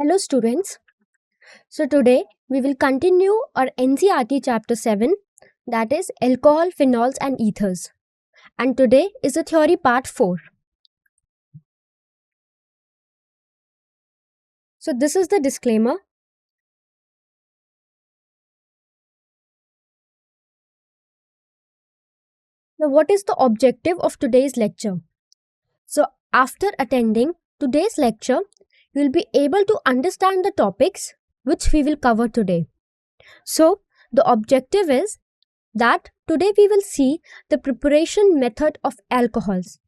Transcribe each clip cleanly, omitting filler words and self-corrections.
Hello students. So today we will continue our NCERT chapter 7, that is alcohol, phenols and ethers. And today is the theory part 4. So this is the disclaimer. Now what is the objective of today's lecture? So after attending today's lecture, you will be able to understand the topics which we will cover today. So the objective is that today we will see the preparation method of alcohols.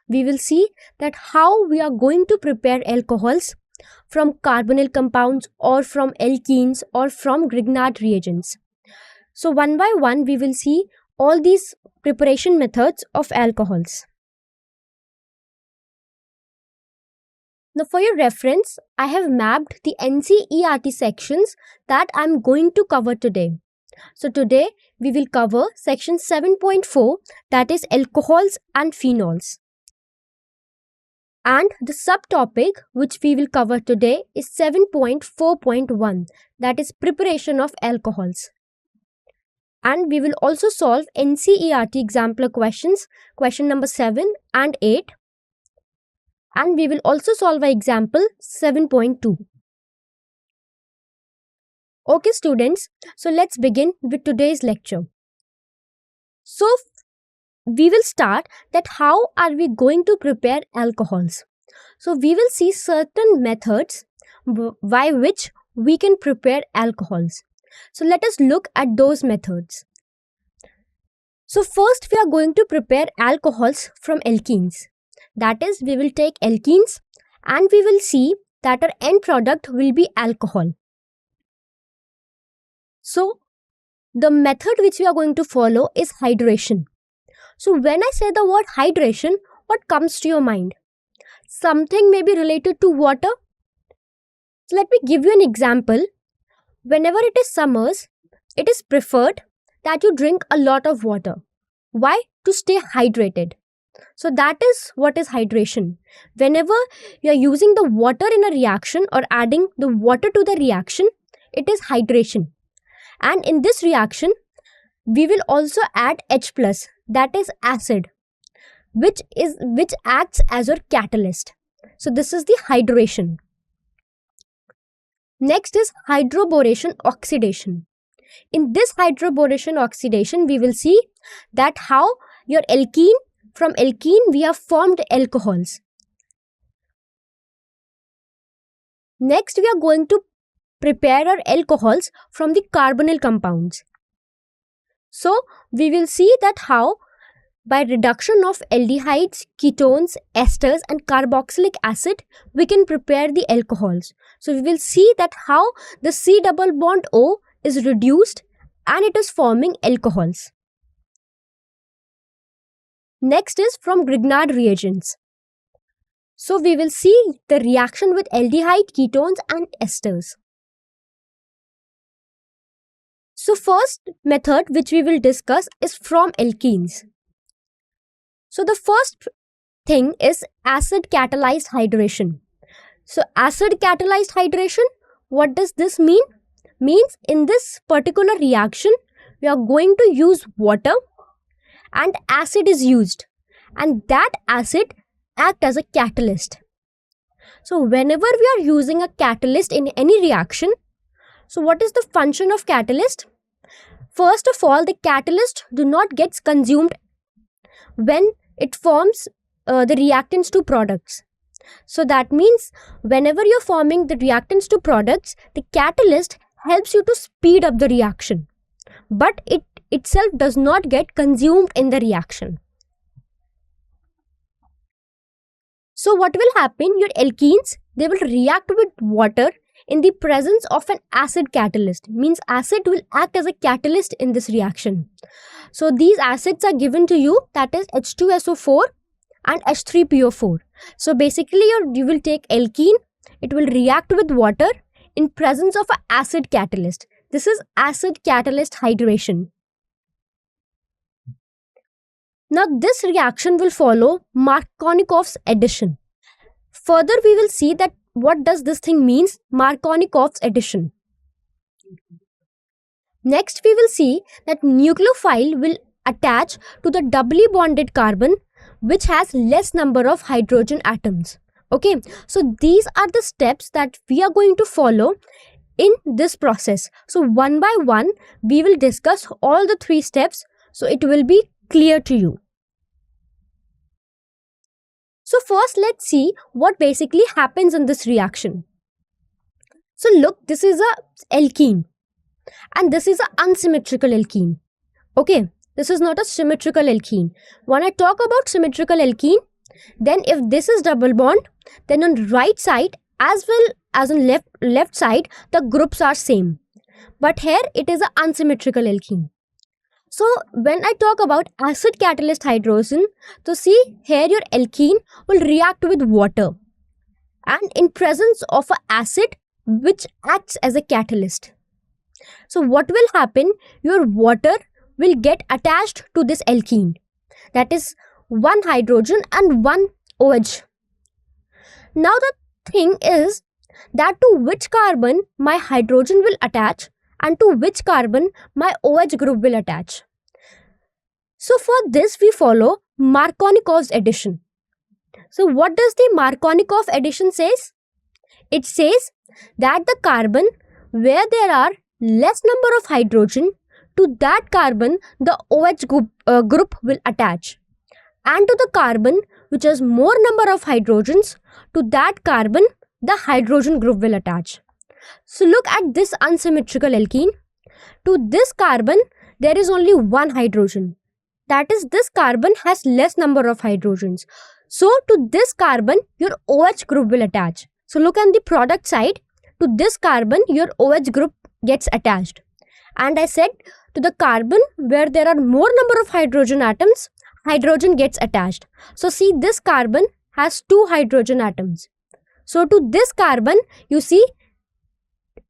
We will see that how we are going to prepare alcohols from carbonyl compounds or from alkenes or from Grignard reagents. So one by one we will see all these preparation methods of alcohols. Now for your reference, I have mapped the NCERT sections that I am going to cover today. So today we will cover section 7.4, that is alcohols and phenols. And the subtopic which we will cover today is 7.4.1, that is preparation of alcohols. And we will also solve NCERT example questions, question number 7 and 8. And we will also solve an example 7.2. Okay students, so let's begin with today's lecture. So we will start that how are we going to prepare alcohols. So we will see certain methods by which we can prepare alcohols. So let us look at those methods. So first we are going to prepare alcohols from alkenes. That is, we will take alkenes and we will see that our end product will be alcohol. So the method which we are going to follow is hydration. So when I say the word hydration, what comes to your mind? Something may be related to water. So let me give you an example. Whenever it is summers, it is preferred that you drink a lot of water. Why? To stay hydrated. So that is what is hydration. Whenever you are using the water in a reaction or adding the water to the reaction, it is hydration. And in this reaction, we will also add H+, that is acid, which acts as your catalyst. So this is the hydration. Next is hydroboration oxidation. In this hydroboration oxidation, we will see that how your alkene, from alkene we have formed alcohols. Next we are going to prepare our alcohols from the carbonyl compounds. So we will see that how by reduction of aldehydes, ketones, esters and carboxylic acid we can prepare the alcohols. So we will see that how the C double bond O is reduced and it is forming alcohols. Next is from Grignard reagents. So we will see the reaction with aldehyde, ketones and esters. So first method which we will discuss is from alkenes. So the first thing is acid catalyzed hydration. So acid catalyzed hydration, what does this mean? Means in this particular reaction, we are going to use water and acid is used. And that acid acts as a catalyst. So whenever we are using a catalyst in any reaction, so what is the function of catalyst? First of all, the catalyst do not gets consumed when it forms the reactants to products. So that means whenever you're forming the reactants to products, the catalyst helps you to speed up the reaction. But it itself does not get consumed in the reaction. So what will happen? Your alkenes, they will react with water in the presence of an acid catalyst. Means acid will act as a catalyst in this reaction. So these acids are given to you, that is H2SO4 and H3PO4. So basically you will take alkene, it will react with water in presence of an acid catalyst. This is acid catalyst hydration. Now this reaction will follow Markovnikov's addition. Further we will see that what does this thing means? Markovnikov's addition. Next, we will see that nucleophile will attach to the doubly bonded carbon which has less number of hydrogen atoms. Okay, so these are the steps that we are going to follow in this process. So one by one, we will discuss all the 3 steps so it will be clear to you. So first, let's see what basically happens in this reaction. So look, this is a alkene and this is an unsymmetrical alkene. Okay, this is not a symmetrical alkene. When I talk about symmetrical alkene, then if this is double bond, then on right side as well as on left side, the groups are same. But here it is an unsymmetrical alkene. So when I talk about acid catalyst hydrogen, so see here your alkene will react with water and in presence of an acid which acts as a catalyst. So what will happen? Your water will get attached to this alkene. That is one hydrogen and one OH. Now the thing is that to which carbon my hydrogen will attach and to which carbon my OH group will attach. So for this we follow Markovnikov's addition. So what does the Markovnikov addition says? It says that the carbon where there are less number of hydrogen, to that carbon the OH group will attach, and to the carbon which has more number of hydrogens, to that carbon the hydrogen group will attach. So look at this unsymmetrical alkene. To this carbon there is only one hydrogen. That is, this carbon has less number of hydrogens. So to this carbon your OH group will attach. So look on the product side. To this carbon your OH group gets attached. And I said to the carbon where there are more number of hydrogen atoms, hydrogen gets attached. So see, this carbon has 2 hydrogen atoms. So to this carbon you see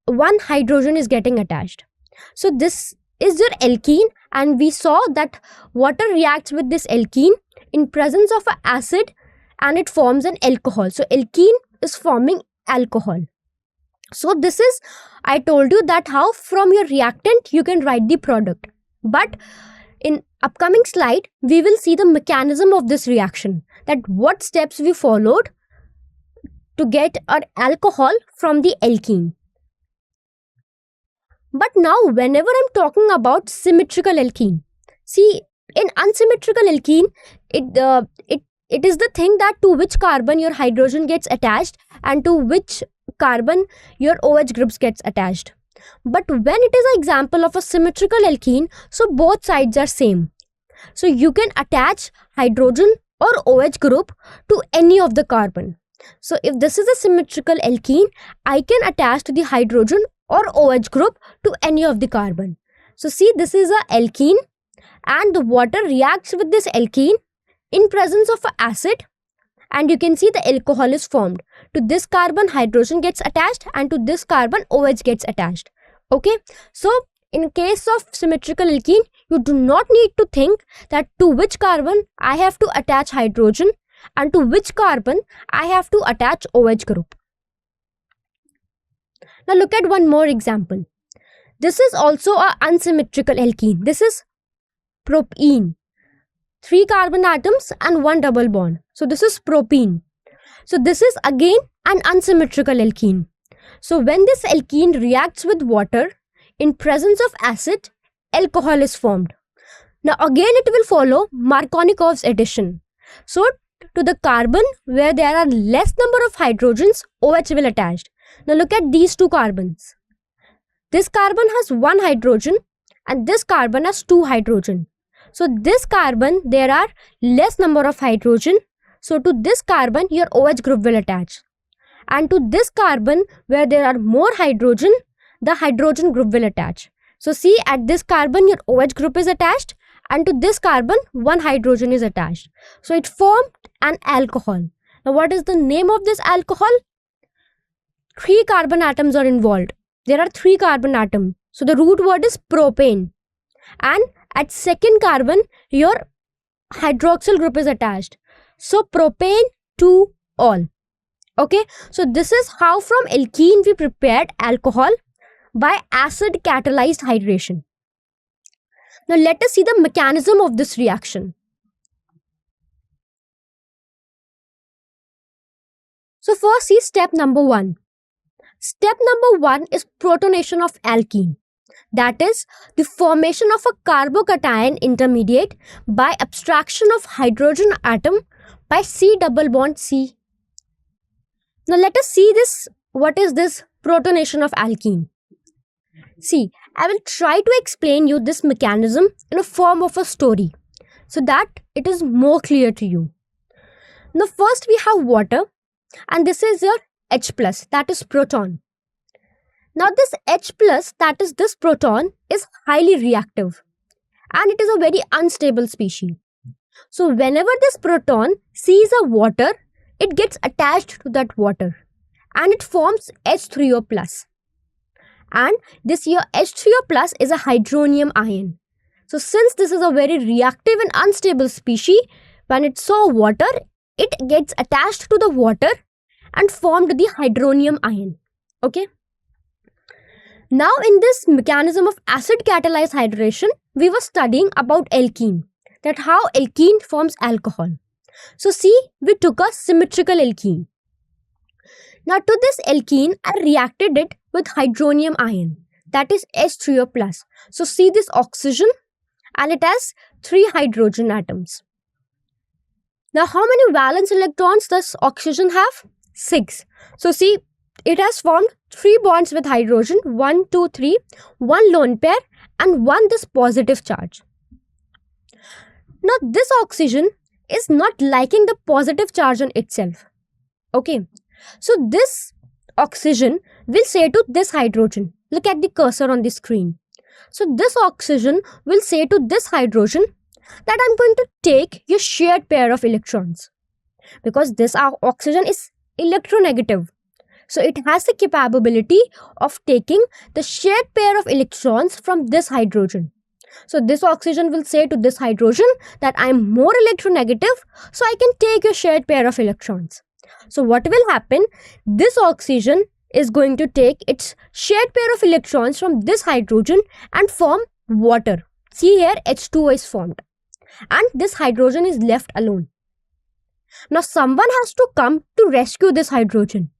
one hydrogen is getting attached. So this is your alkene, and we saw that water reacts with this alkene in presence of an acid and it forms an alcohol. So alkene is forming alcohol. So this is, I told you that how from your reactant you can write the product. But in upcoming slide, we will see the mechanism of this reaction, that what steps we followed to get an alcohol from the alkene. But now whenever I'm talking about symmetrical alkene, see, in unsymmetrical alkene, it is the thing that to which carbon your hydrogen gets attached and to which carbon your OH groups gets attached. But when it is an example of a symmetrical alkene, so both sides are same. So you can attach hydrogen or OH group to any of the carbon. So if this is a symmetrical alkene, I can attach to the hydrogen or OH group to any of the carbon. So see, this is a alkene and the water reacts with this alkene in presence of an acid, and you can see the alcohol is formed. To this carbon hydrogen gets attached and to this carbon OH gets attached. Okay, so in case of symmetrical alkene, you do not need to think that to which carbon I have to attach hydrogen and to which carbon I have to attach OH group. Now look at one more example. This is also an unsymmetrical alkene. This is propene. 3 carbon atoms and 1 double bond. So this is propene. So this is again an unsymmetrical alkene. So when this alkene reacts with water in presence of acid, alcohol is formed. Now again it will follow Markovnikov's addition. So to the carbon where there are less number of hydrogens, OH will attach. Now look at these 2 carbons. This carbon has 1 hydrogen and this carbon has 2 hydrogen. So this carbon there are less number of hydrogen. So to this carbon your OH group will attach. And to this carbon where there are more hydrogen, the hydrogen group will attach. So see, at this carbon your OH group is attached and to this carbon 1 hydrogen is attached. So it formed an alcohol. Now what is the name of this alcohol? 3 carbon atoms are involved. There are 3 carbon atoms. So the root word is propane. And at second carbon your hydroxyl group is attached. So propane 2-ol. Okay, so this is how from alkene we prepared alcohol by acid catalyzed hydration. Now let us see the mechanism of this reaction. So first see step number 1. Step number 1 is protonation of alkene. That is the formation of a carbocation intermediate by abstraction of hydrogen atom by C double bond C. Now let us see this. What is this protonation of alkene? See, I will try to explain you this mechanism in a form of a story so that it is more clear to you. Now first we have water, and this is your H plus, that is proton. Now this H plus, that is this proton, is highly reactive and it is a very unstable species. So whenever this proton sees a water, it gets attached to that water and it forms H3O plus. And this here H3O plus is a hydronium ion. So since this is a very reactive and unstable species, when it saw water, it gets attached to the water and formed the hydronium ion. Okay. Now in this mechanism of acid catalyzed hydration, we were studying about alkene, that how alkene forms alcohol. So see, we took a symmetrical alkene. Now to this alkene, I reacted it with hydronium ion, that is H3O plus. So see this oxygen, and it has 3 hydrogen atoms. Now how many valence electrons does oxygen have? 6. So see, it has formed 3 bonds with hydrogen, 1, 2, 3, 1 lone pair and 1 this positive charge. Now this oxygen is not liking the positive charge on itself. Okay, so this oxygen will say to this hydrogen, look at the cursor on the screen. So this oxygen will say to this hydrogen that I'm going to take your shared pair of electrons, because this oxygen is electronegative. So it has the capability of taking the shared pair of electrons from this hydrogen. So this oxygen will say to this hydrogen that I am more electronegative, so I can take your shared pair of electrons. So what will happen? This oxygen is going to take its shared pair of electrons from this hydrogen and form water. See here, H2O is formed. And this hydrogen is left alone. Now someone has to come to rescue this hydrogen.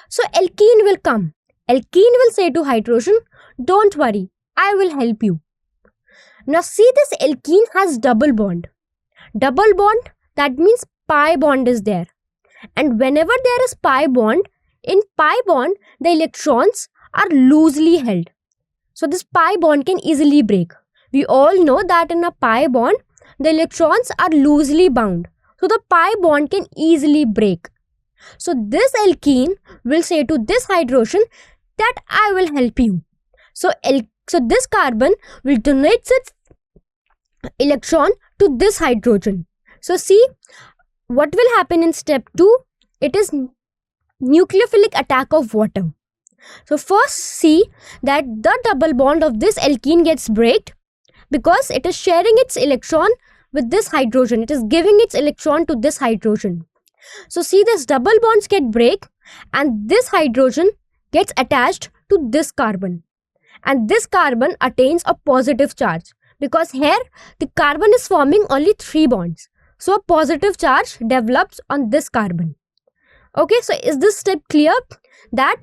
So alkene will come. Alkene will say to hydrogen, don't worry, I will help you. Now see, this alkene has double bond. Double bond, that means pi bond is there. And whenever there is pi bond, in pi bond, the electrons are loosely held. So this pi bond can easily break. We all know that in a pi bond, the electrons are loosely bound. So the pi bond can easily break. So this alkene will say to this hydrogen that I will help you. So this carbon will donate its electron to this hydrogen. So see, what will happen in step 2? It is nucleophilic attack of water. So first see that the double bond of this alkene gets breaked because it is sharing its electron with this hydrogen. It is giving its electron to this hydrogen. So see, this double bonds get break and this hydrogen gets attached to this carbon. And this carbon attains a positive charge because here the carbon is forming only 3 bonds. So a positive charge develops on this carbon. Okay, so is this step clear? That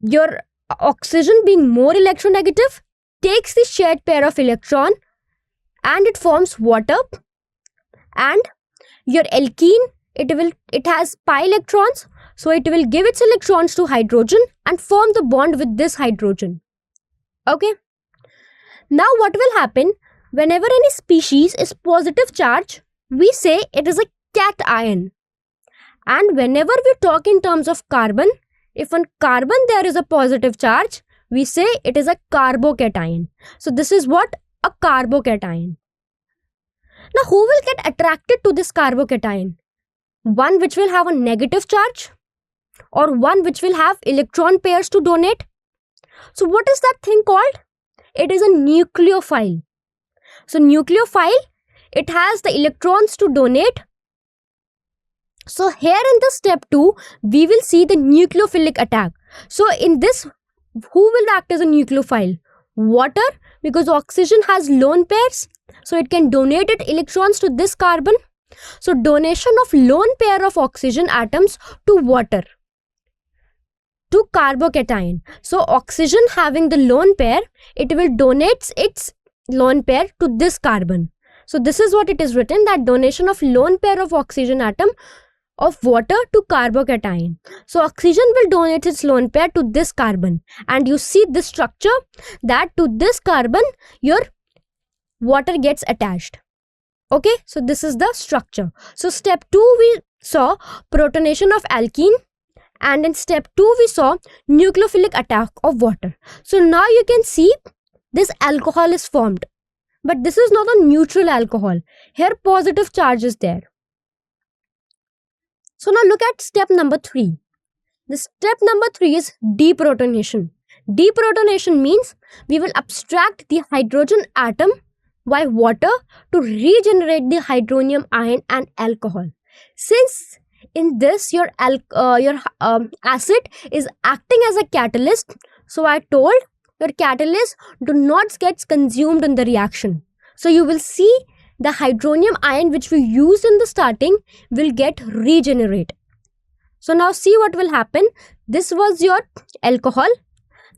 your oxygen, being more electronegative, takes the shared pair of electron and it forms water, and your alkene, it has pi electrons, so it will give its electrons to hydrogen and form the bond with this hydrogen. Okay, now what will happen? Whenever any species is positive charge, we say it is a cation. And whenever we talk in terms of carbon, if on carbon there is a positive charge, we say it is a carbocation. So this is what? A carbocation. Now who will get attracted to this carbocation? One which will have a negative charge or one which will have electron pairs to donate? So what is that thing called? It is a nucleophile. So nucleophile, it has the electrons to donate So here in the step 2, we will see the nucleophilic attack. So in this, who will act as a nucleophile? Water, because oxygen has lone pairs, so it can donate its electrons to this carbon. So donation of lone pair of oxygen atoms to water, to carbocation. So oxygen having the lone pair, it will donate its lone pair to this carbon. So this is what it is written, that donation of lone pair of oxygen atom of water to carbocation. So oxygen will donate its lone pair to this carbon, and you see this structure, that to this carbon your water gets attached. Okay, so this is the structure. So step 2 we saw protonation of alkene, and in step 2 we saw nucleophilic attack of water. So now you can see this alcohol is formed, but this is not a neutral alcohol. Here positive charge is there. So now look at step number 3. The step number 3 is deprotonation. Deprotonation means we will abstract the hydrogen atom by water to regenerate the hydronium ion and alcohol. Since in this your acid is acting as a catalyst, so I told your catalyst do not get consumed in the reaction. So you will see the hydronium ion which we used in the starting will get regenerate. So now see what will happen. This was your alcohol.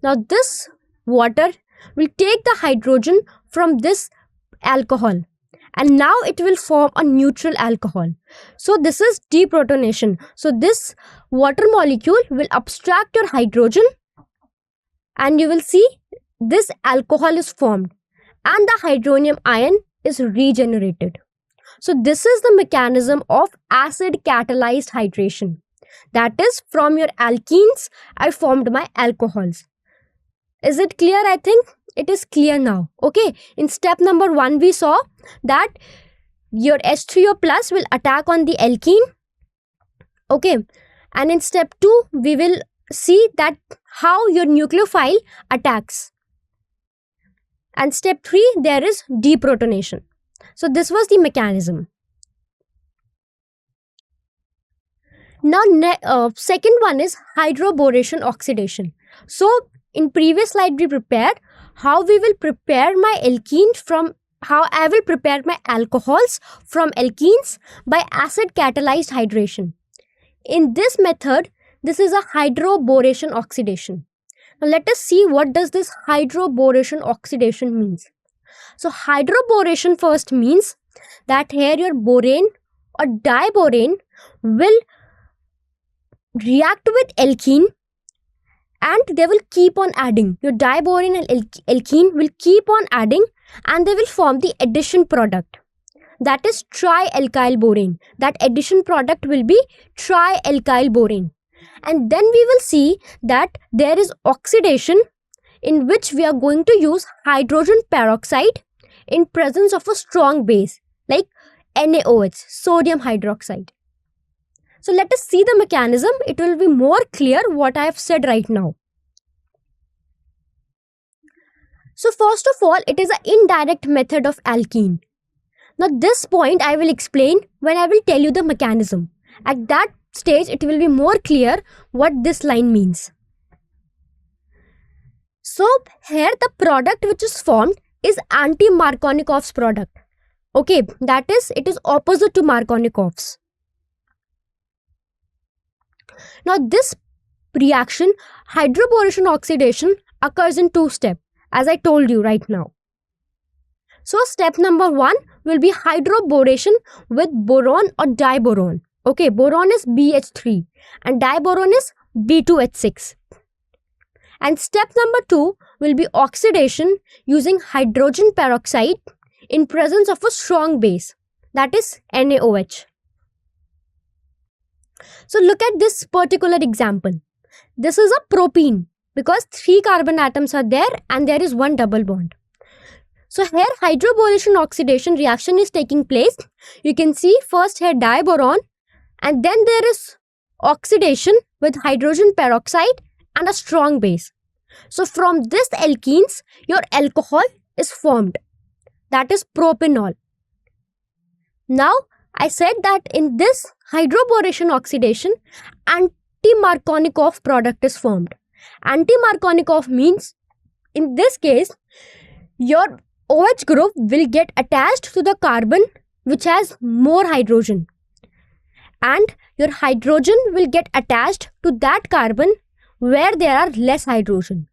Now this water will take the hydrogen from this alcohol, and now it will form a neutral alcohol. So this is deprotonation. So this water molecule will abstract your hydrogen, and you will see this alcohol is formed, and the hydronium ion is regenerated. So this is the mechanism of acid catalyzed hydration. That is, from your alkenes I formed my alcohols. Is it clear? I think it is clear now. Okay, in step number 1 we saw that your H3O plus will attack on the alkene. Okay, and in step 2 we will see that how your nucleophile attacks. And step 3 there is deprotonation. So this was the mechanism. Now second one is hydroboration oxidation. So in previous slide we prepared how we will prepare my alkene from, how I will prepare my alcohols from alkenes by acid catalyzed hydration. In this method, this is a hydroboration oxidation. Now let us see what does this hydroboration oxidation means. So hydroboration first means that here your borane or diborane will react with alkene, and they will keep on adding. Your diborane and alkene will keep on adding, and they will form the addition product, that is trialkyl borane. That addition product will be trialkyl borane. And then we will see that there is oxidation in which we are going to use hydrogen peroxide in presence of a strong base like NaOH, sodium hydroxide. So let us see the mechanism. It will be more clear what I have said right now. So first of all, it is an indirect method of alkene. Now this point I will explain when I will tell you the mechanism. At that stage, it will be more clear what this line means. So here the product which is formed is anti-Markovnikov's product. Okay, that is, it is opposite to Markovnikov's. Now this reaction, hydroboration oxidation, occurs in 2 steps, as I told you right now. So step number 1 will be hydroboration with boron or diboron. Okay, boron is BH3 and diboron is B2H6. And step number 2 will be oxidation using hydrogen peroxide in presence of a strong base, that is NaOH. So look at this particular example. This is a propene because 3 carbon atoms are there and there is 1 double bond. So here hydroboration oxidation reaction is taking place. You can see first here diboron, and then there is oxidation with hydrogen peroxide and a strong base. So from this alkenes, your alcohol is formed, that is propanol. Now I said that in this hydroboration oxidation, anti-Markovnikov product is formed. Anti-Markovnikov means, in this case, your OH group will get attached to the carbon which has more hydrogen, and your hydrogen will get attached to that carbon where there are less hydrogen.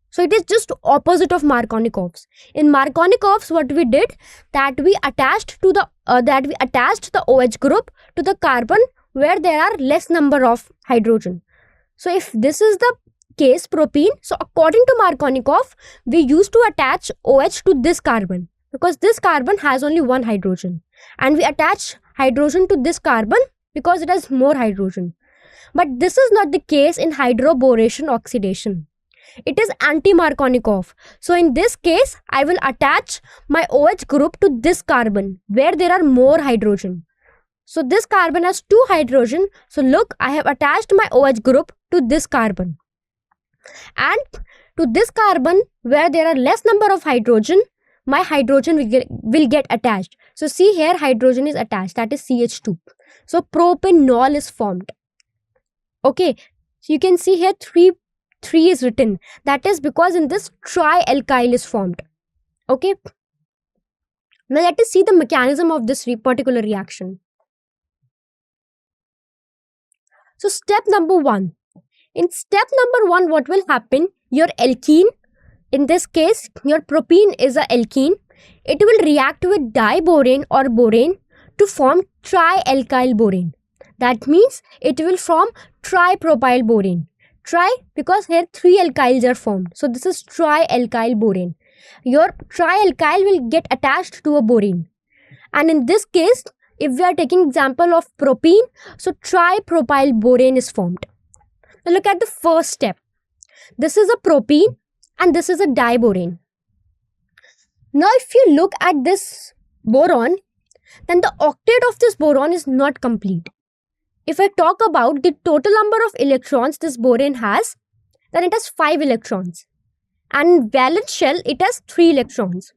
So it is just opposite of Markovnikovs. In Markovnikovs, what we did, that we attached the OH group to the carbon where there are less number of hydrogen. So if this is the case propene, so according to Markovnikov, we used to attach OH to this carbon because this carbon has only one hydrogen, and we attach hydrogen to this carbon because it has more hydrogen. But this is not the case in hydroboration oxidation. It is anti-Markovnikov. So in this case, I will attach my OH group to this carbon where there are more hydrogen. So this carbon has two hydrogen. So look, I have attached my OH group to this carbon. And to this carbon where there are less number of hydrogen, my hydrogen will get attached. So see here, hydrogen is attached, that is CH2. So propanol is formed. Okay, so you can see here 3 is written. That is because in this trialkyl is formed. Okay, now let us see the mechanism of this particular reaction. So step number 1. In step number 1, what will happen? Your alkene, in this case your propene is a alkene, it will react with diborane or borane to form trialkyl borane. That means it will form tripropyl borane. Tri because here 3 alkyls are formed. So this is trialkyl borane. Your trialkyl will get attached to a borane. And in this case, if we are taking example of propene, so tripropyl borane is formed. Now look at the first step. This is a propene and this is a diborane. Now if you look at this boron, then the octet of this boron is not complete. If I talk about the total number of electrons this boron has, then it has 5 electrons. And in valence shell, it has 3 electrons.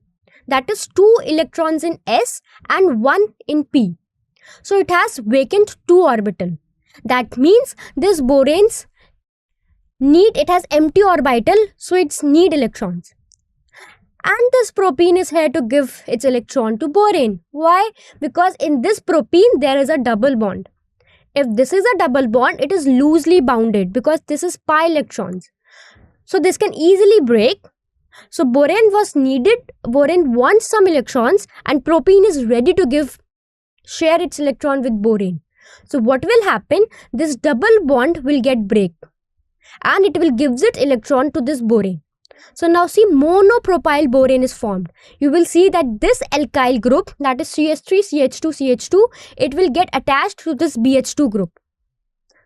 That is 2 electrons in S and 1 in P. So it has vacant 2 orbital. That means this borane's it has empty orbital, so it's need electrons. And this propene is here to give its electron to borane. Why? Because in this propene, there is a double bond. If this is a double bond, it is loosely bounded because this is pi electrons. So this can easily break. So borane was needed, borane wants some electrons, and propene is ready to share its electron with borane. So what will happen? This double bond will get break and it will give its electron to this borane. So now see, monopropyl borane is formed. You will see that this alkyl group, that is CH3, CH2, CH2, it will get attached to this BH2 group.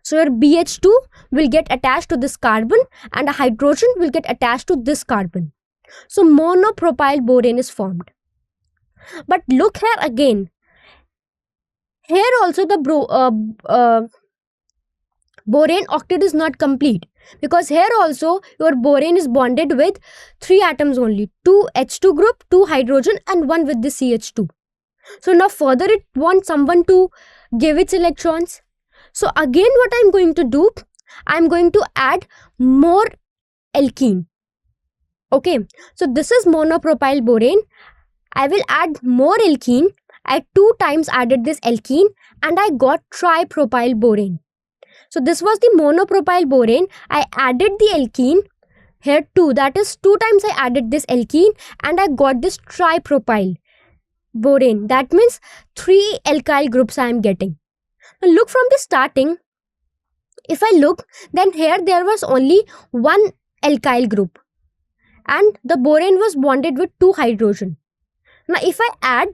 So your BH2 will get attached to this carbon and a hydrogen will get attached to this carbon. So monopropyl borane is formed. But look here again. Here also the borane octet is not complete. Because here also your borane is bonded with 3 atoms only. 2 H2 group, 2 hydrogen and 1 with the CH2. So now further it wants someone to give its electrons. So again what I am going to do, I am going to add more alkene. Okay, so this is monopropyl borane. I will add more alkene. I 2 times added this alkene and I got tripropyl borane. So this was the monopropyl borane. I added the alkene here 2. That is 2 times I added this alkene and I got this tripropyl borane. That means 3 alkyl groups I am getting. Now look from the starting. If I look, then here there was only 1 alkyl group and the borane was bonded with 2 hydrogen. Now if I add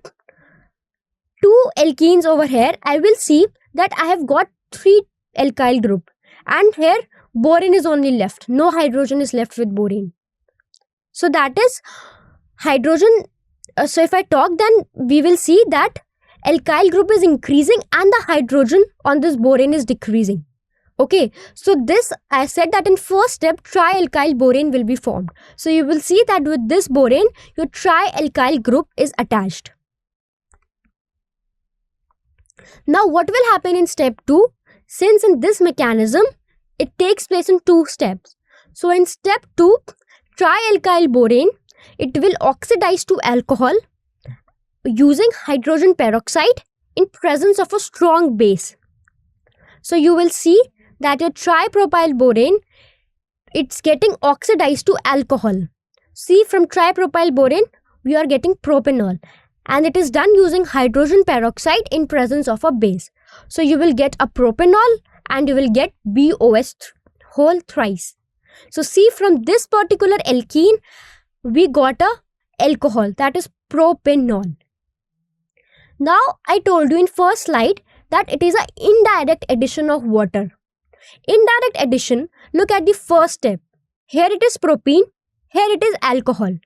2 alkenes over here, I will see that I have got 3 alkyl group and here borane is only left. No hydrogen is left with borane. So that is hydrogen. So if I talk, then we will see that alkyl group is increasing and the hydrogen on this borane is decreasing. Okay, so this I said that in first step trialkyl borane will be formed. So you will see that with this borane your trialkyl group is attached. Now what will happen in step 2? Since in this mechanism, it takes place in 2 steps. So in step 2, trialkyl borane, it will oxidize to alcohol using hydrogen peroxide in presence of a strong base. So you will see that your tripropyl borane, it's getting oxidized to alcohol. See, from tripropyl borane, we are getting propanol. And it is done using hydrogen peroxide in presence of a base. So you will get a propanol and you will get BOS whole thrice. So see, from this particular alkene, we got a alcohol, that is propanol. Now I told you in first slide that it is an indirect addition of water. Indirect addition, look at the first step. Here it is propene, here it is alcohol.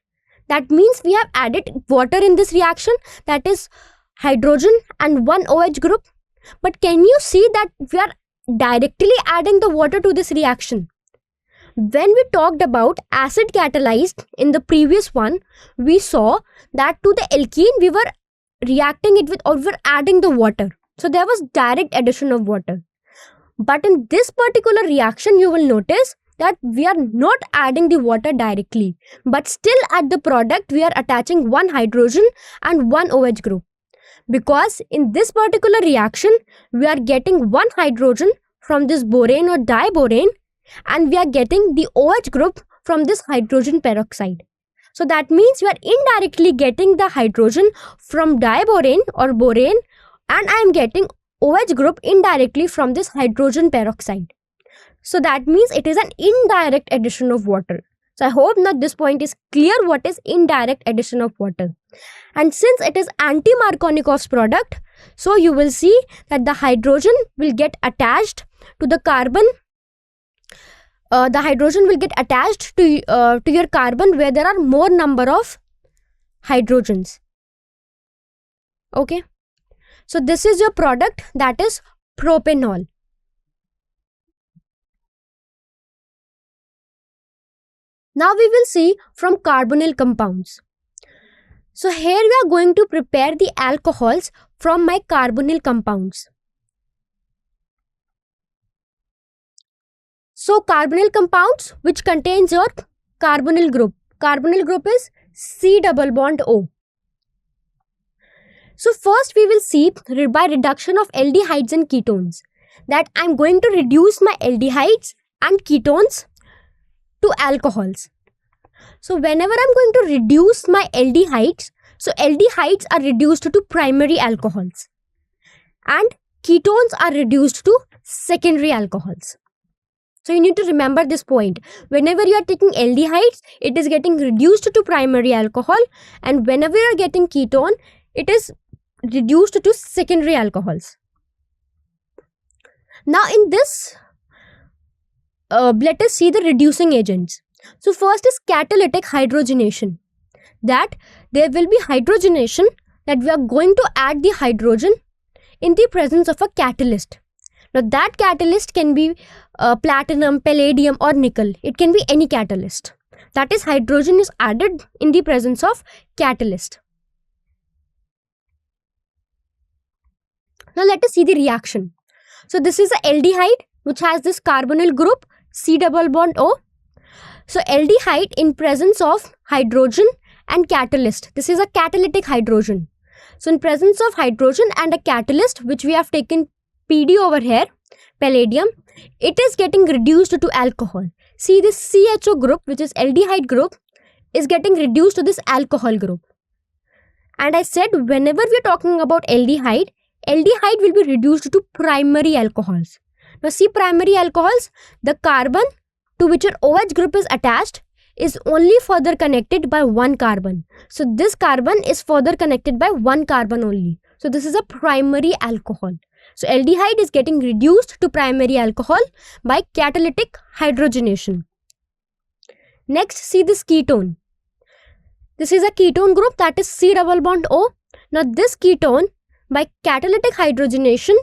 That means we have added water in this reaction, that is hydrogen and one OH group. But can you see that we are directly adding the water to this reaction? When we talked about acid catalyzed in the previous one, we saw that to the alkene we were reacting it with, or we were adding the water. So there was direct addition of water. But in this particular reaction, you will notice that we are not adding the water directly, but still at the product we are attaching one hydrogen and one OH group, because in this particular reaction we are getting one hydrogen from this borane or diborane and we are getting the OH group from this hydrogen peroxide. So that means we are indirectly getting the hydrogen from diborane or borane, and I am getting OH group indirectly from this hydrogen peroxide. So that means it is an indirect addition of water. So I hope now this point is clear what is indirect addition of water. And since it is anti-Markovnikov's product, so you will see that the hydrogen will get attached to the carbon. The hydrogen will get attached to your carbon where there are more number of hydrogens. Okay. So this is your product, that is propanol. Now we will see from carbonyl compounds. So here we are going to prepare the alcohols from my carbonyl compounds. So carbonyl compounds which contains your carbonyl group. Carbonyl group is C double bond O. So first we will see by reduction of aldehydes and ketones that I am going to reduce my aldehydes and ketones to alcohols. So whenever I'm going to reduce my aldehydes, so aldehydes are reduced to primary alcohols and ketones are reduced to secondary alcohols. So you need to remember this point. Whenever you are taking aldehydes, it is getting reduced to primary alcohol, and whenever you are getting ketone, it is reduced to secondary alcohols. Now in this, let us see the reducing agents. So first is catalytic hydrogenation. That there will be hydrogenation, that we are going to add the hydrogen in the presence of a catalyst. Now that catalyst can be platinum, palladium or nickel. It can be any catalyst. That is, hydrogen is added in the presence of catalyst. Now let us see the reaction. So this is a aldehyde which has this carbonyl group C double bond O. So aldehyde in presence of hydrogen and catalyst. This is a catalytic hydrogen. So in presence of hydrogen and a catalyst, which we have taken PD over here, palladium, it is getting reduced to alcohol. See, this CHO group, which is aldehyde group, is getting reduced to this alcohol group. And I said whenever we are talking about aldehyde, aldehyde will be reduced to primary alcohols. Now see, primary alcohols, the carbon to which your OH group is attached is only further connected by one carbon. So this carbon is further connected by one carbon only. So this is a primary alcohol. So aldehyde is getting reduced to primary alcohol by catalytic hydrogenation. Next, see this ketone. This is a ketone group, that is C double bond O. Now this ketone by catalytic hydrogenation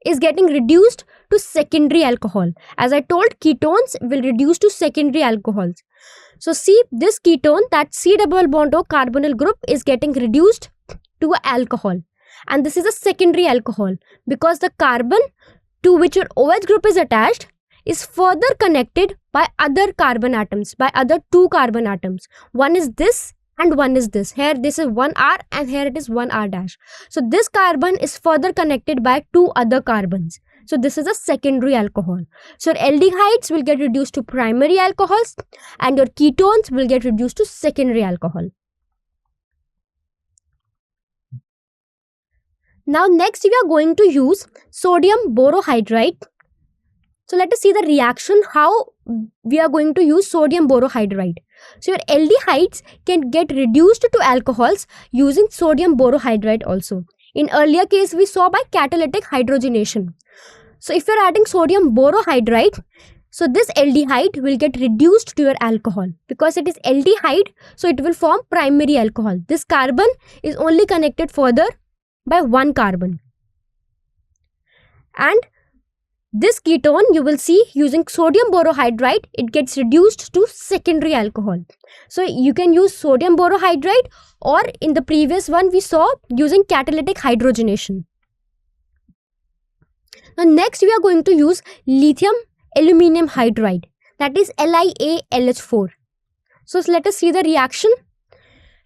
is getting reduced to secondary alcohol. As I told, ketones will reduce to secondary alcohols. So see, this ketone, that C double bond O carbonyl group, is getting reduced to alcohol. and this is a secondary alcohol because the carbon to which your OH group is attached is further connected by other carbon atoms, by other two carbon atoms. One is this and one is this. Here this is 1R and here it is 1R dash. So this carbon is further connected by two other carbons. So this is a secondary alcohol. So your aldehydes will get reduced to primary alcohols and your ketones will get reduced to secondary alcohol. Now next we are going to use sodium borohydride. So let us see the reaction how we are going to use sodium borohydride. So your aldehydes can get reduced to alcohols using sodium borohydride also. In earlier case we saw by catalytic hydrogenation. So if you are adding sodium borohydride, so this aldehyde will get reduced to your alcohol. Because it is aldehyde, so it will form primary alcohol. This carbon is only connected further by one carbon. And this ketone you will see using sodium borohydride, it gets reduced to secondary alcohol. So you can use sodium borohydride, or in the previous one we saw using catalytic hydrogenation. Now next we are going to use lithium aluminum hydride, that is LiAlH4. So let us see the reaction.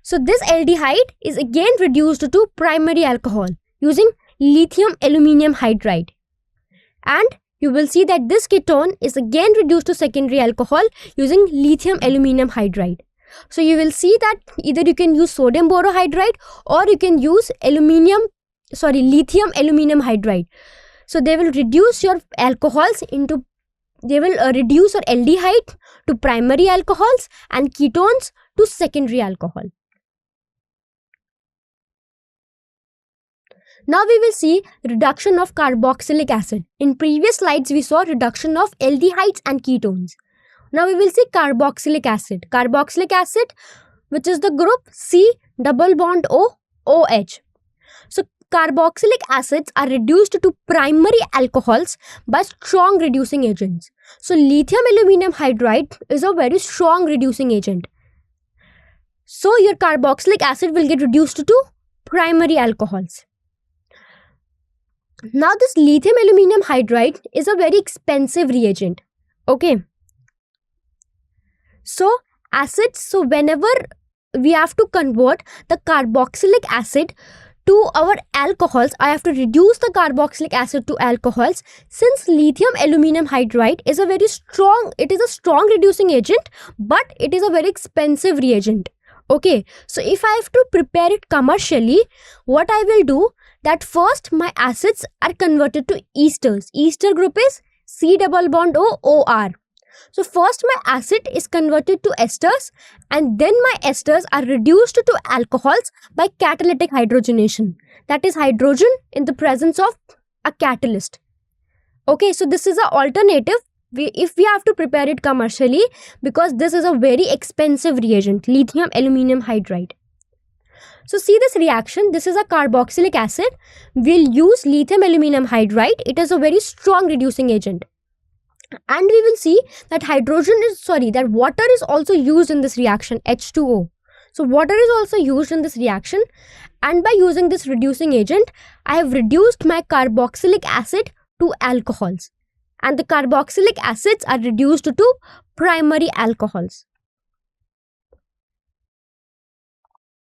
So this aldehyde is again reduced to primary alcohol using lithium aluminum hydride. And you will see that this ketone is again reduced to secondary alcohol using lithium aluminum hydride. So you will see that either you can use sodium borohydride or you can use lithium aluminum hydride. So they will reduce your alcohols into, they will reduce your aldehyde to primary alcohols and ketones to secondary alcohol. Now we will see reduction of carboxylic acid. In previous slides we saw reduction of aldehydes and ketones. Now we will see carboxylic acid. Carboxylic acid, which is the group C double bond O OH. So carboxylic acids are reduced to primary alcohols by strong reducing agents. So lithium aluminum hydride is a very strong reducing agent. So your carboxylic acid will get reduced to primary alcohols. Now this lithium aluminum hydride is a very expensive reagent. Okay. So acids, so whenever we have to convert the carboxylic acid to our alcohols, I have to reduce the carboxylic acid to alcohols. Since lithium aluminum hydride is a very strong, it is a strong reducing agent, but it is a very expensive reagent. Okay, so if I have to prepare it commercially, what I will do, that first my acids are converted to esters. Ester group is C double bond O OR. So first my acid is converted to esters and then my esters are reduced to alcohols by catalytic hydrogenation. That is hydrogen in the presence of a catalyst. Okay, so this is an alternative if we have to prepare it commercially, because this is a very expensive reagent, lithium aluminum hydride. So see this reaction, this is a carboxylic acid. We'll use lithium aluminum hydride. It is a very strong reducing agent. And we will see that that water is also used in this reaction, H2O. So water is also used in this reaction, and by using this reducing agent, I have reduced my carboxylic acid to alcohols. And the carboxylic acids are reduced to primary alcohols.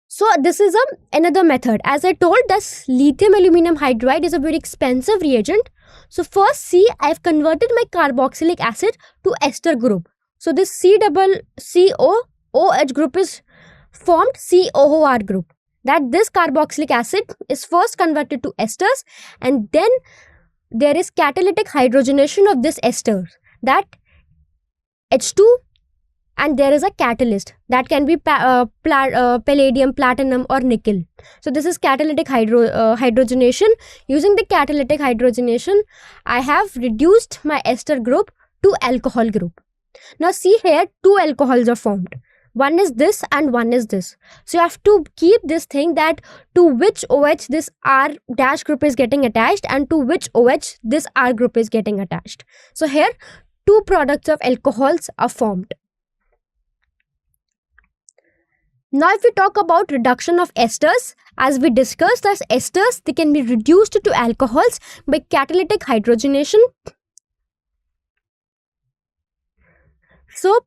So this is another method. As I told, this lithium aluminum hydride is a very expensive reagent. So first see, I have converted my carboxylic acid to ester group. So this C double CO OH group is formed COOR group. That this carboxylic acid is first converted to esters, and then there is catalytic hydrogenation of this ester, that H2, and there is a catalyst that can be palladium, platinum or nickel. So this is catalytic hydrogenation. Using the catalytic hydrogenation, I have reduced my ester group to alcohol group. Now see here, two alcohols are formed. One is this and one is this. So you have to keep this thing, that to which OH this R dash group is getting attached and to which OH this R group is getting attached. So here two products of alcohols are formed. Now if we talk about reduction of esters, as we discussed, as esters, they can be reduced to alcohols by catalytic hydrogenation. So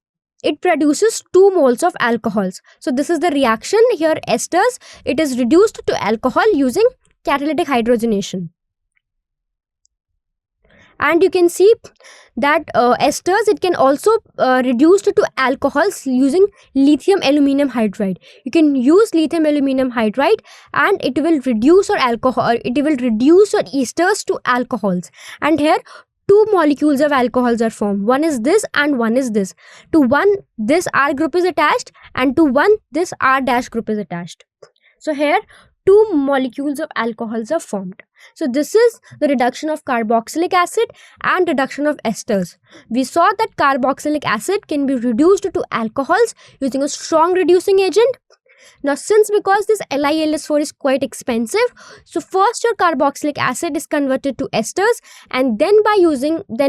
it produces 2 moles of alcohols. So this is the reaction here, esters, it is reduced to alcohol using catalytic hydrogenation. And you can see that esters, it can also reduced to alcohols using lithium aluminum hydride. You can use lithium aluminum hydride and it will reduce your alcohol, it will reduce your esters to alcohols. And here 2 molecules of alcohols are formed. One is this and one is this. To one, this R group is attached, and to one, this R dash group is attached. So here 2 molecules of alcohols are formed. So this is the reduction of carboxylic acid and reduction of esters. We saw that carboxylic acid can be reduced to alcohols using a strong reducing agent. Now because this LiLS4 is quite expensive, so first your carboxylic acid is converted to esters, and then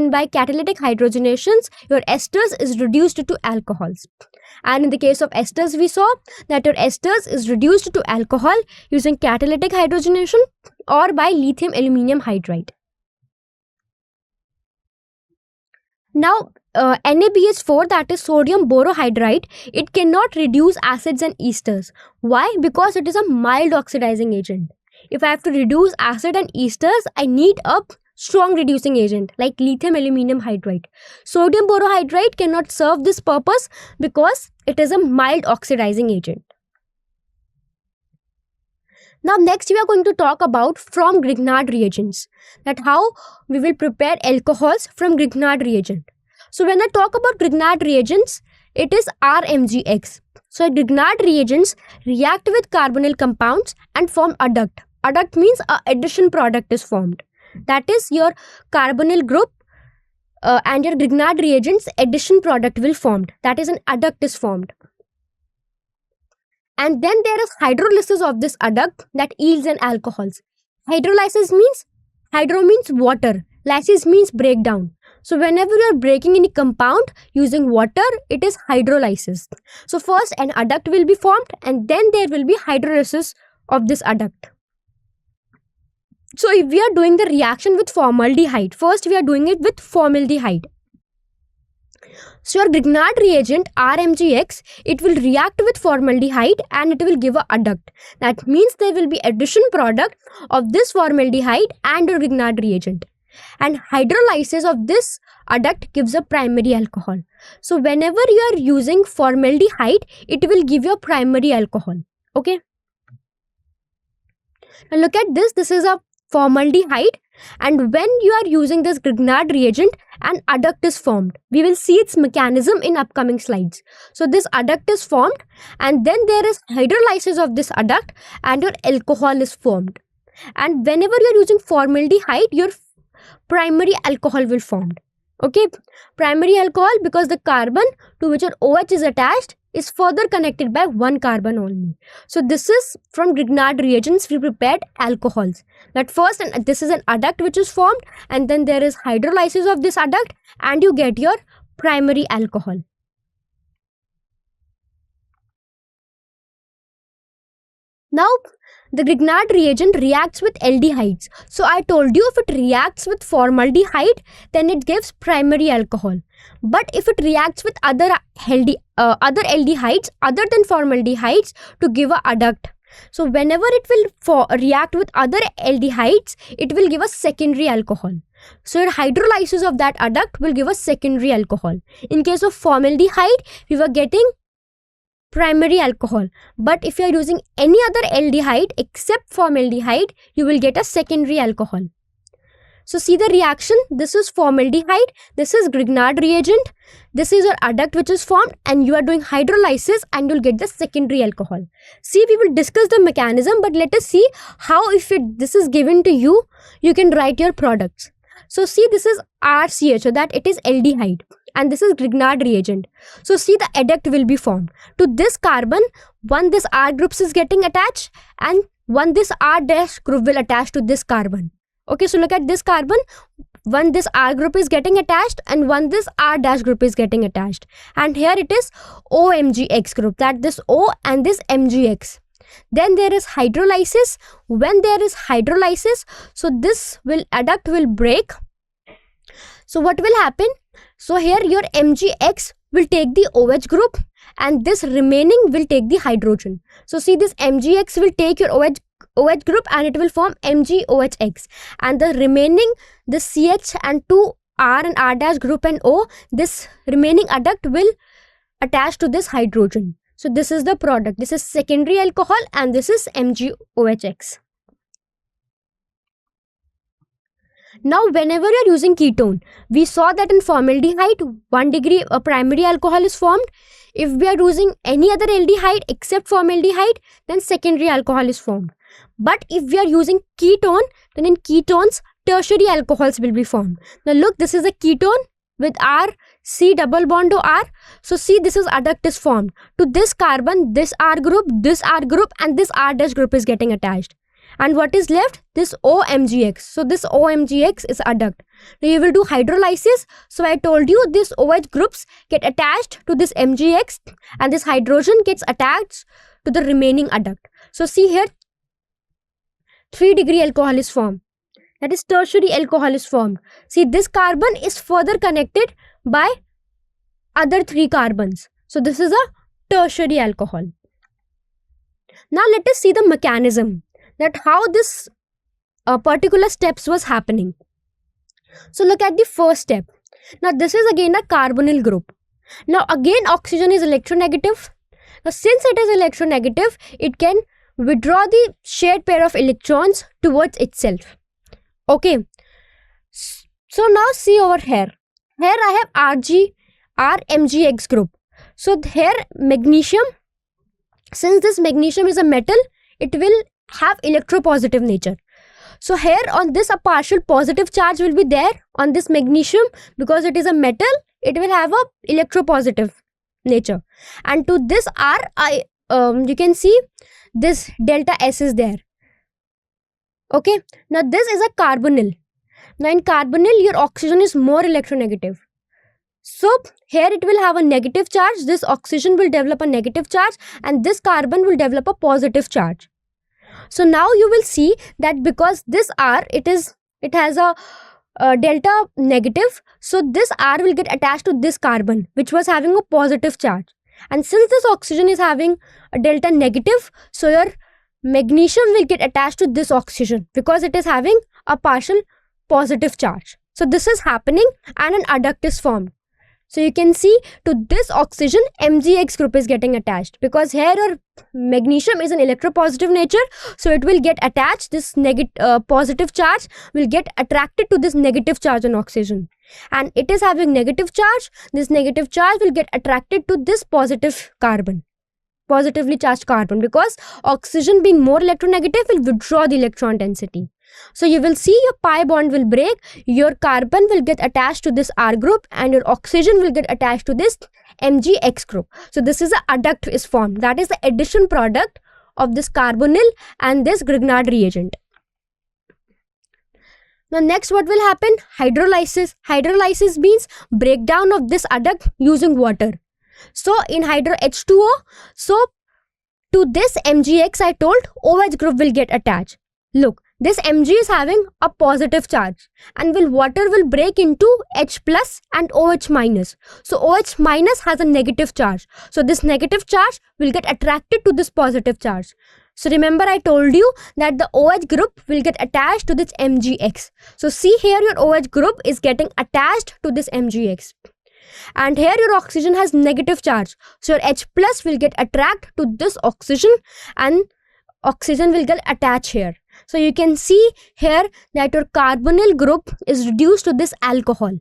by catalytic hydrogenations, your esters is reduced to alcohols. And in the case of esters, we saw that your esters is reduced to alcohol using catalytic hydrogenation or by lithium aluminum hydride. Now NaBH4, that is sodium borohydride, it cannot reduce acids and esters. Why? Because it is a mild oxidizing agent. If I have to reduce acid and esters, I need a strong reducing agent like lithium aluminum hydride. Sodium borohydride cannot serve this purpose because it is a mild oxidizing agent. Now next we are going to talk about from Grignard reagents, that how we will prepare alcohols from Grignard reagent. So when I talk about Grignard reagents, it is RMGX. So Grignard reagents react with carbonyl compounds and form adduct. Adduct means a addition product is formed. That is your carbonyl group and your Grignard reagents addition product will formed. That is an adduct is formed. And then there is hydrolysis of this adduct that yields an alcohols. Hydrolysis means, hydro means water, lysis means breakdown. So whenever you are breaking any compound using water, it is hydrolysis. So first an adduct will be formed and then there will be hydrolysis of this adduct. So if we are doing the reaction with formaldehyde, first we are doing it with formaldehyde. So your Grignard reagent RMGX, it will react with formaldehyde and it will give a adduct. That means there will be addition product of this formaldehyde and your Grignard reagent. And hydrolysis of this adduct gives a primary alcohol. So whenever you are using formaldehyde, it will give you a primary alcohol. Okay. Now look at this. This is a formaldehyde, and when you are using this Grignard reagent, an adduct is formed. We will see its mechanism in upcoming slides. So this adduct is formed and then there is hydrolysis of this adduct and your alcohol is formed. And whenever you are using formaldehyde, your primary alcohol will formed. Okay, primary alcohol because the carbon to which your OH is attached is further connected by one carbon only. So this is from Grignard reagents we prepared alcohols. That first, and this is an adduct which is formed, and then there is hydrolysis of this adduct and you get your primary alcohol. Now the Grignard reagent reacts with aldehydes. So I told you if it reacts with formaldehyde, then it gives primary alcohol. But if it reacts with other aldehydes other than formaldehydes to give a adduct. So whenever it will react with other aldehydes, it will give a secondary alcohol. So your hydrolysis of that adduct will give a secondary alcohol. In case of formaldehyde, we were getting primary alcohol, but if you are using any other aldehyde except formaldehyde, you will get a secondary alcohol. So see the reaction, this is formaldehyde, this is Grignard reagent, this is your adduct which is formed, and you are doing hydrolysis and you'll get the secondary alcohol. See, we will discuss the mechanism, but let us see how if this is given to you, you can write your products. So see, this is RCH, so that it is aldehyde, and this is Grignard reagent. So see, the adduct will be formed. To this carbon, one this R groups is getting attached and one this R dash group will attach to this carbon. Okay, so look at this carbon. One this R group is getting attached and one this R dash group is getting attached. And here it is OMgX group, that this O and this MgX. Then there is hydrolysis. When there is hydrolysis, so this adduct will break. So what will happen? So here your MgX will take the OH group and this remaining will take the hydrogen. So see, this MgX will take your OH group and it will form MgOHX, and the remaining, the CH and 2 R and R dash group and O, this remaining adduct will attach to this hydrogen. So this is the product. This is secondary alcohol and this is MgOHX. Now whenever you are using ketone, we saw that in formaldehyde 1 degree a primary alcohol is formed. If we are using any other aldehyde except formaldehyde, then secondary alcohol is formed. But if we are using ketone, then in ketones tertiary alcohols will be formed. Now look, this is a ketone with R, C double bond to R. So see, this is adduct is formed. To this carbon, this R group and this R dash group is getting attached. And what is left? This OMgX. So this OMgX is adduct. Now you will do hydrolysis. So I told you this OH groups get attached to this MgX and this hydrogen gets attached to the remaining adduct. So see here, 3 degree alcohol is formed. That is tertiary alcohol is formed. See, this carbon is further connected by other 3 carbons. So this is a tertiary alcohol. Now let us see the mechanism, that how this particular steps was happening. So look at the first step. Now this is again a carbonyl group. Now again oxygen is electronegative. Now since it is electronegative, it can withdraw the shared pair of electrons towards itself. Okay. So now see over here. Here I have RMgX group. So here magnesium, since this magnesium is a metal, it will have electropositive nature. So here on this a partial positive charge will be there on this magnesium, because it is a metal, it will have a electropositive nature. And to this R, you can see this delta S is there. Okay, now this is a carbonyl. Now in carbonyl your oxygen is more electronegative. So here it will have a negative charge, this oxygen will develop a negative charge and this carbon will develop a positive charge. So now you will see that because this R, it has a delta negative, so this R will get attached to this carbon which was having a positive charge. And since this oxygen is having a delta negative, so your magnesium will get attached to this oxygen because it is having a partial positive charge. So this is happening and an adduct is formed. So you can see to this oxygen MgX group is getting attached, because here your magnesium is an electropositive nature, so it will get attached, this positive charge will get attracted to this negative charge on oxygen, and it is having negative charge, this negative charge will get attracted to this positive carbon, positively charged carbon, because oxygen being more electronegative will withdraw the electron density. So you will see your pi bond will break, your carbon will get attached to this R group and your oxygen will get attached to this MgX group. So this is a adduct is formed, that is the addition product of this carbonyl and this Grignard reagent. Now next what will happen? Hydrolysis. Hydrolysis means breakdown of this adduct using water. So in H2O, so to this MgX I told OH group will get attached. Look, this Mg is having a positive charge and water will break into H plus and OH minus. So OH minus has a negative charge. So this negative charge will get attracted to this positive charge. So remember I told you that the OH group will get attached to this MgX. So see here your OH group is getting attached to this MgX. And here your oxygen has negative charge. So your H plus will get attracted to this oxygen and oxygen will get attached here. So you can see here that your carbonyl group is reduced to this alcohol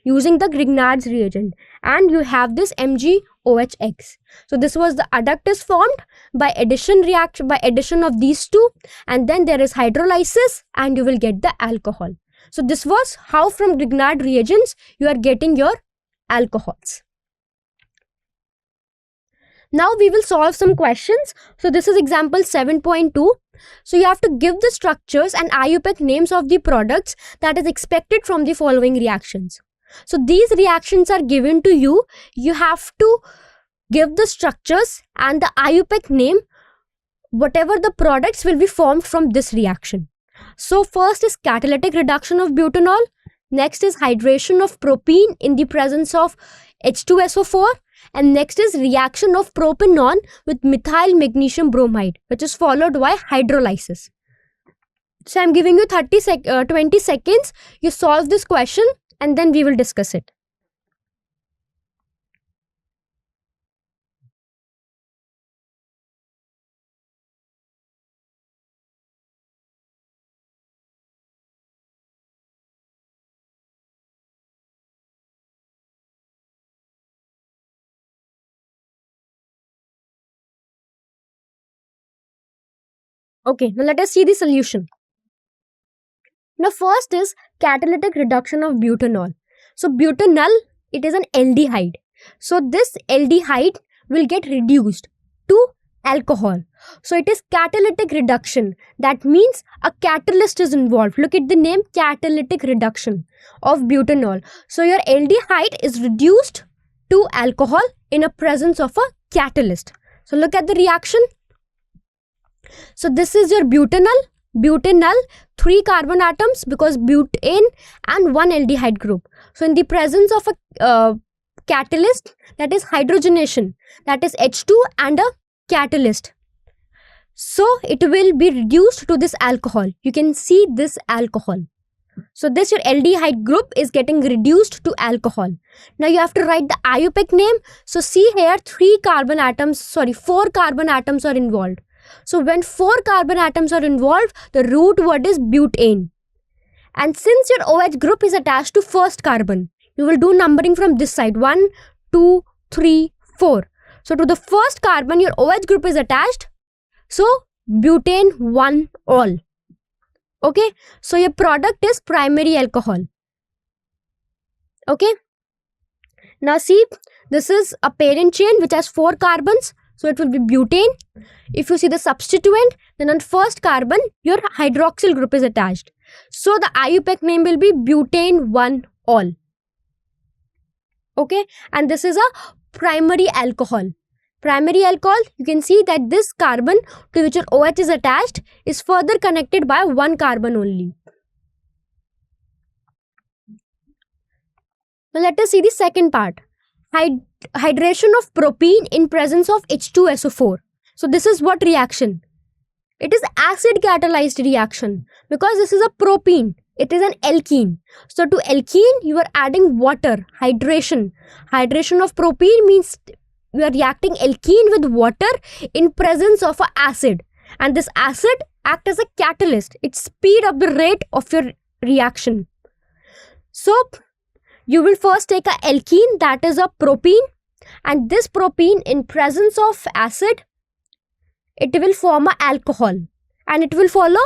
using the Grignard's reagent, and you have this MgOHX. So this was the adduct is formed by addition reaction, by addition of these two, and then there is hydrolysis and you will get the alcohol. So this was how from Grignard reagents you are getting your alcohols. Now we will solve some questions. So this is example 7.2. So you have to give the structures and IUPAC names of the products that is expected from the following reactions. So these reactions are given to you. You have to give the structures and the IUPAC name, whatever the products will be formed from this reaction. So first is catalytic reduction of butanol. Next is hydration of propene in the presence of H2SO4. And next is reaction of propanol with methyl magnesium bromide, which is followed by hydrolysis. So I'm giving you 20 seconds. You solve this question and then we will discuss it. Okay, now let us see the solution. Now first is catalytic reduction of butanol. So butanol, it is an aldehyde. So this aldehyde will get reduced to alcohol. So it is catalytic reduction. That means a catalyst is involved. Look at the name, catalytic reduction of butanol. So your aldehyde is reduced to alcohol in a presence of a catalyst. So look at the reaction. So this is your butanol, 3 carbon atoms because butane and 1 aldehyde group. So in the presence of a catalyst, that is hydrogenation, that is H2 and a catalyst. So it will be reduced to this alcohol. You can see this alcohol. So this your aldehyde group is getting reduced to alcohol. Now you have to write the IUPAC name. So see here 4 carbon atoms are involved. So when 4 carbon atoms are involved, the root word is butane. And since your OH group is attached to first carbon, you will do numbering from this side. 1, 2, 3, 4. So to the first carbon, your OH group is attached. So butane 1 all. Okay. So your product is primary alcohol. Okay. Now see, this is a parent chain which has 4 carbons. So it will be butane. If you see the substituent, then on first carbon, your hydroxyl group is attached. So the IUPAC name will be butane 1 all. Okay. And this is a primary alcohol. Primary alcohol, you can see that this carbon to which your OH is attached is further connected by 1 carbon only. Now let us see the second part. Hydration of propene in presence of H2SO4. So this is what reaction? It is acid catalyzed reaction because this is a propene. It is an alkene. So to alkene, you are adding water, hydration. Hydration of propene means you are reacting alkene with water in presence of an acid. And this acid acts as a catalyst. It speeds up the rate of your reaction. So you will first take a alkene, that is a propene, and this propene in presence of acid, it will form an alcohol and it will follow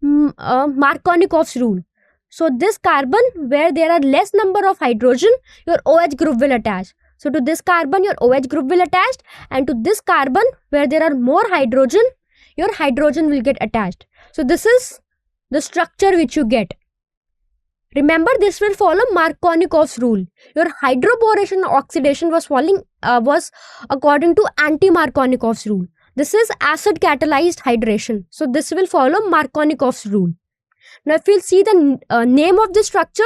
Markovnikov's rule. So this carbon where there are less number of hydrogen, your OH group will attach. So to this carbon, your OH group will attach, and to this carbon where there are more hydrogen, your hydrogen will get attached. So this is the structure which you get. Remember, this will follow Markovnikov's rule. Your hydroboration oxidation was according to anti-Markovnikov's rule. This is acid catalyzed hydration. So this will follow Markovnikov's rule. Now if we'll see the name of the structure,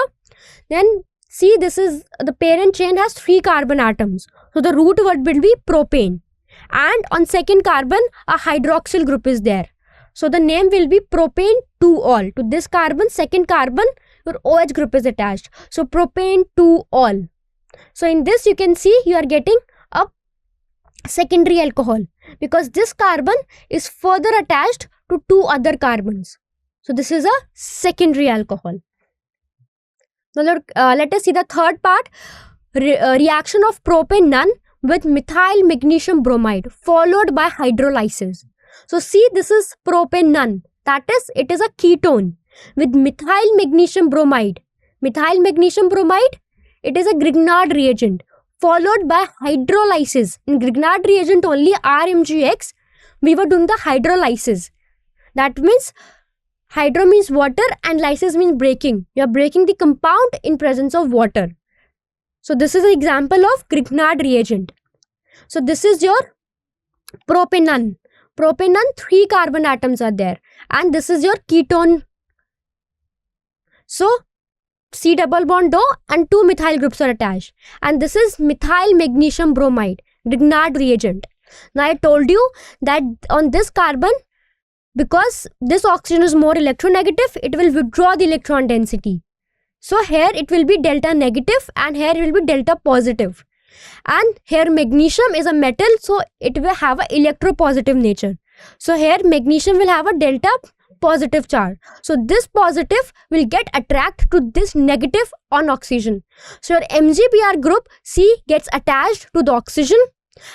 then see this is the parent chain has 3 carbon atoms. So the root word will be propane. And on second carbon, a hydroxyl group is there. So the name will be propane 2 all. To this carbon, second carbon, your OH group is attached. So propane 2 all. So in this you can see you are getting a secondary alcohol because this carbon is further attached to 2 other carbons. So this is a secondary alcohol. Now let us see the third part. Reaction of propanone with methyl magnesium bromide followed by hydrolysis. So see, this is propanone. That is, it is a ketone with methyl magnesium bromide. Methyl magnesium bromide, it is a Grignard reagent followed by hydrolysis. In Grignard reagent only RMGX, we were doing the hydrolysis. That means hydro means water and lysis means breaking. You are breaking the compound in presence of water. So this is an example of Grignard reagent. So this is your propanone. Propanone, 3 carbon atoms are there, and this is your ketone. So C double bond O and 2 methyl groups are attached, and this is methyl magnesium bromide, Grignard reagent. Now I told you that on this carbon, because this oxygen is more electronegative, it will withdraw the electron density. So here it will be delta negative and here it will be delta positive. And here magnesium is a metal, so it will have a electropositive nature. So here magnesium will have a delta positive charge. So this positive will get attracted to this negative on oxygen. So your MgBr group C gets attached to the oxygen,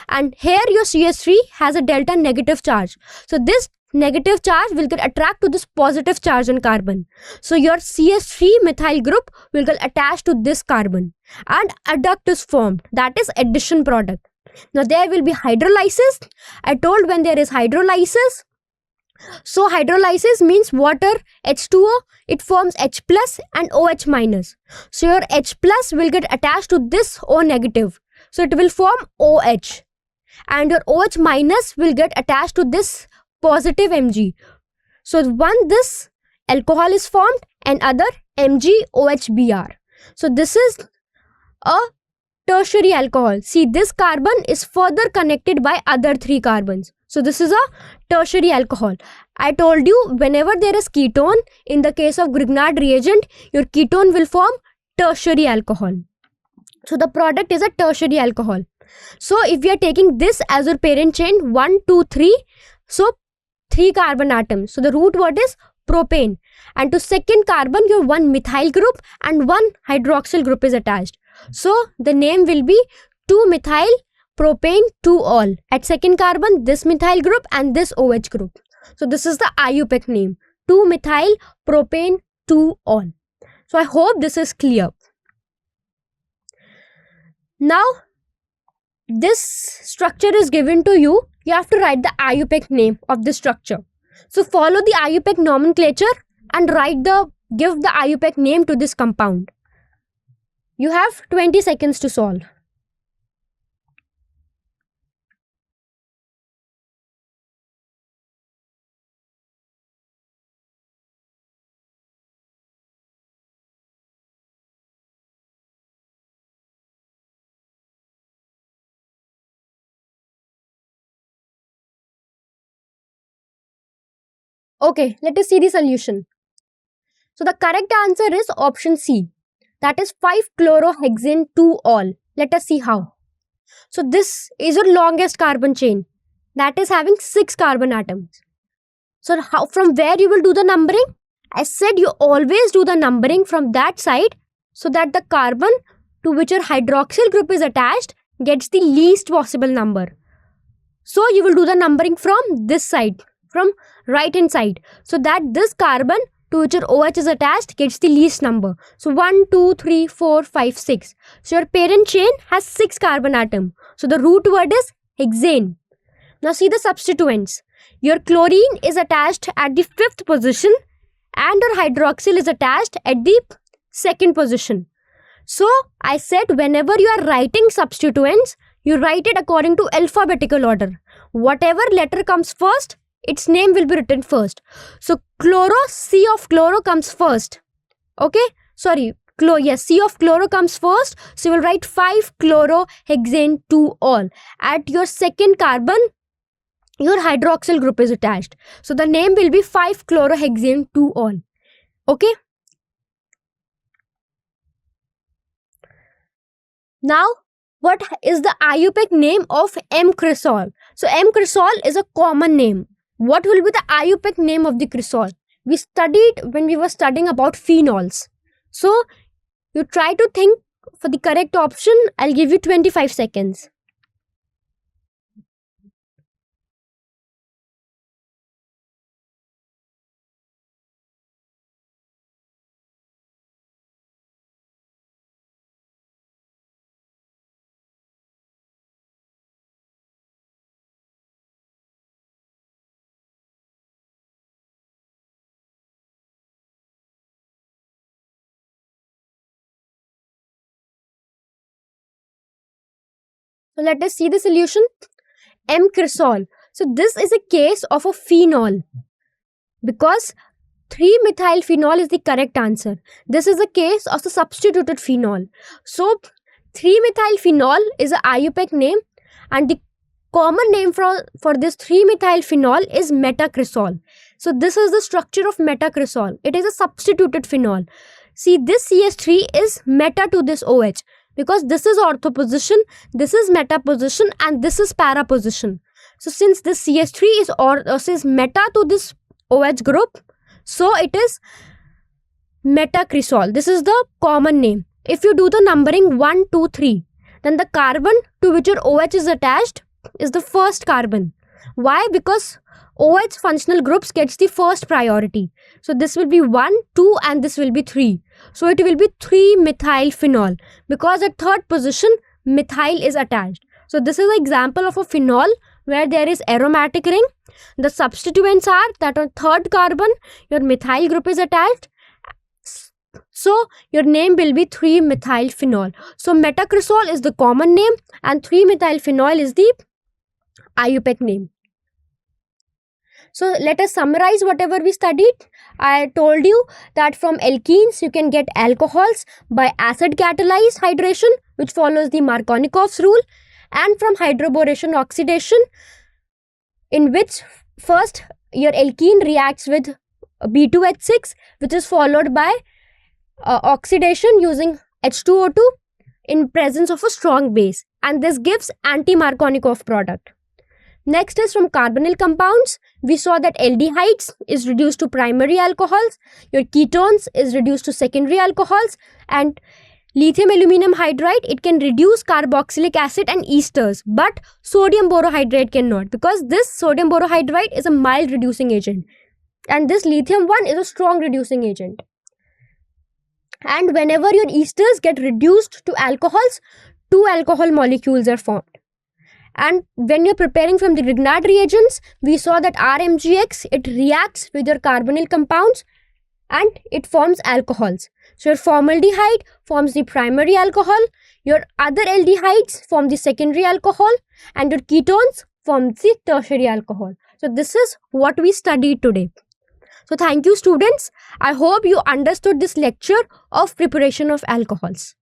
and here your CH3 has a delta negative charge. So this negative charge will get attracted to this positive charge on carbon. So your CH3 methyl group will get attached to this carbon and adduct is formed. That is addition product. Now there will be hydrolysis. I told when there is hydrolysis, so hydrolysis means water H2O, it forms H plus and OH minus. So your H plus will get attached to this O negative. So it will form OH, and your OH minus will get attached to this positive Mg. So one this alcohol is formed and other MgOHBr. So this is a tertiary alcohol. See, this carbon is further connected by other 3 carbons. So this is a tertiary alcohol. I told you whenever there is ketone, in the case of Grignard reagent, your ketone will form tertiary alcohol. So the product is a tertiary alcohol. So if we are taking this as your parent chain, 1, 2, 3, so 3 carbon atoms. So the root word is propane, and to second carbon your 1 methyl group and 1 hydroxyl group is attached. So the name will be 2 methyl propane 2-ol. At second carbon this methyl group and this OH group. So this is the IUPAC name, 2 methyl propane 2-ol. So I hope this is clear. Now this structure is given to you. You have to write the IUPAC name of this structure. So follow the IUPAC nomenclature and give the IUPAC name to this compound. You have 20 seconds to solve. Okay, let us see the solution. So the correct answer is option C. That is 5-chlorohexane 2-ol. Let us see how. So this is your longest carbon chain. That is having 6 carbon atoms. So how, from where you will do the numbering? I said you always do the numbering from that side so that the carbon to which your hydroxyl group is attached gets the least possible number. So you will do the numbering from this side, from right hand side, so that this carbon to which your OH is attached gets the least number. So 1, 2, 3, 4, 5, 6. So your parent chain has 6 carbon atom. So the root word is hexane. Now see the substituents. Your chlorine is attached at the 5th position and your hydroxyl is attached at the 2nd position. So I said whenever you are writing substituents, you write it according to alphabetical order. Whatever letter comes first, its name will be written first. So chloro, C of chloro comes first. Okay, sorry, C of chloro comes first. So you will write 5-chlorohexane 2-ol. At your second carbon, your hydroxyl group is attached. So the name will be 5-chlorohexane 2-ol. Okay. Now, what is the IUPAC name of M-cresol? So M-cresol is a common name. What will be the IUPAC name of the cresol? We studied when we were studying about phenols. So you try to think for the correct option. I'll give you 25 seconds. So let us see the solution. M-cresol. So this is a case of a phenol because 3-methylphenol is the correct answer. This is a case of the substituted phenol. So 3-methylphenol is a IUPAC name, and the common name for this 3-methylphenol is metacresol. So this is the structure of metacresol. It is a substituted phenol. See, this CH3 is meta to this OH because this is ortho position, this is meta position, and this is para position. So since this CH3 is meta to this OH group, so it is metacresol. This is the common name. If you do the numbering 1, 2, 3, then the carbon to which your OH is attached is the first carbon. Why? Because OH functional groups gets the first priority. So this will be 1, 2, and this will be 3. So it will be 3-methylphenol because at third position methyl is attached. So this is an example of a phenol where there is aromatic ring. The substituents are that on third carbon your methyl group is attached. So your name will be 3-methylphenol. So metacresol is the common name and 3-methylphenol is the IUPAC name. So let us summarize whatever we studied. I told you that from alkenes you can get alcohols by acid catalyzed hydration, which follows the Markovnikov's rule, and from hydroboration oxidation, in which first your alkene reacts with B2H6, which is followed by oxidation using H2O2 in presence of a strong base, and this gives anti-Markovnikov product. Next is from carbonyl compounds. We saw that aldehydes is reduced to primary alcohols, your ketones is reduced to secondary alcohols, and lithium aluminum hydride, it can reduce carboxylic acid and esters, but sodium borohydride cannot because this sodium borohydride is a mild reducing agent and this lithium one is a strong reducing agent. And whenever your esters get reduced to alcohols, 2 alcohol molecules are formed. And when you're preparing from the Grignard reagents, we saw that RMGX, it reacts with your carbonyl compounds and it forms alcohols. So your formaldehyde forms the primary alcohol, your other aldehydes form the secondary alcohol, and your ketones form the tertiary alcohol. So this is what we studied today. So thank you students. I hope you understood this lecture of preparation of alcohols.